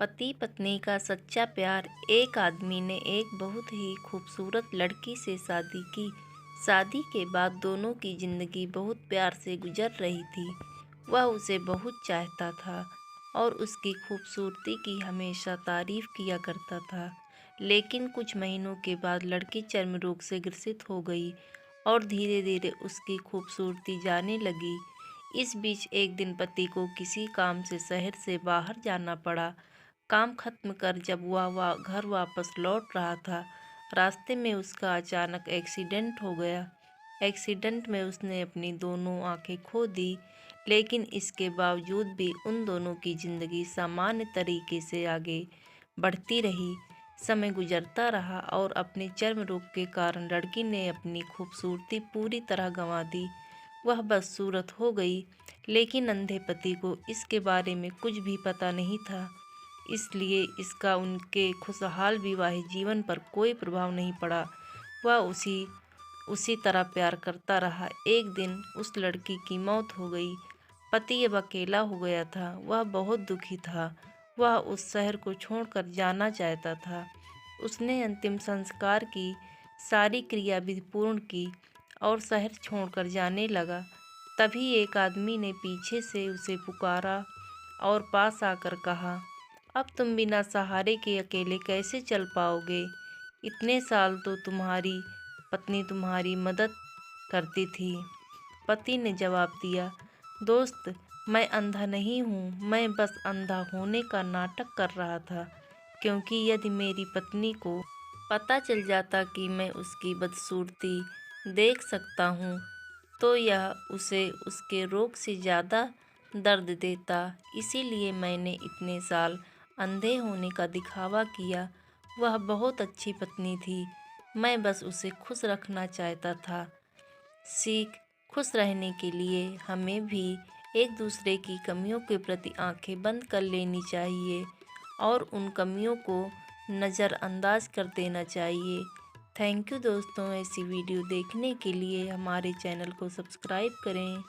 पति पत्नी का सच्चा प्यार। एक आदमी ने एक बहुत ही खूबसूरत लड़की से शादी की। शादी के बाद दोनों की जिंदगी बहुत प्यार से गुजर रही थी। वह उसे बहुत चाहता था और उसकी खूबसूरती की हमेशा तारीफ किया करता था। लेकिन कुछ महीनों के बाद लड़की चर्म रोग से ग्रसित हो गई और धीरे धीरे उसकी खूबसूरती जाने लगी। इस बीच एक दिन पति को किसी काम से शहर से बाहर जाना पड़ा। काम खत्म कर जब वह घर वापस लौट रहा था, रास्ते में उसका अचानक एक्सीडेंट हो गया। एक्सीडेंट में उसने अपनी दोनों आंखें खो दी, लेकिन इसके बावजूद भी उन दोनों की जिंदगी सामान्य तरीके से आगे बढ़ती रही। समय गुजरता रहा और अपने चर्म रोग के कारण लड़की ने अपनी खूबसूरती पूरी तरह गंवा दी। वह बदसूरत हो गई, लेकिन अंधे पति को इसके बारे में कुछ भी पता नहीं था, इसलिए इसका उनके खुशहाल विवाहित जीवन पर कोई प्रभाव नहीं पड़ा। वह उसी तरह प्यार करता रहा। एक दिन उस लड़की की मौत हो गई। पति अब अकेला हो गया था। वह बहुत दुखी था। वह उस शहर को छोड़कर जाना चाहता था। उसने अंतिम संस्कार की सारी क्रिया विधि पूर्ण की और शहर छोड़कर जाने लगा। तभी एक आदमी ने पीछे से उसे पुकारा और पास आकर कहा, अब तुम बिना सहारे के अकेले कैसे चल पाओगे? इतने साल तो तुम्हारी पत्नी तुम्हारी मदद करती थी। पति ने जवाब दिया, दोस्त, मैं अंधा नहीं हूँ, मैं बस अंधा होने का नाटक कर रहा था, क्योंकि यदि मेरी पत्नी को पता चल जाता कि मैं उसकी बदसूरती देख सकता हूँ, तो यह उसे उसके रोग से ज़्यादा दर्द देता। इसीलिए मैंने इतने साल अंधे होने का दिखावा किया। वह बहुत अच्छी पत्नी थी, मैं बस उसे खुश रखना चाहता था। सीख, खुश रहने के लिए हमें भी एक दूसरे की कमियों के प्रति आंखें बंद कर लेनी चाहिए और उन कमियों को नज़रअंदाज कर देना चाहिए। थैंक यू दोस्तों, ऐसी वीडियो देखने के लिए हमारे चैनल को सब्सक्राइब करें।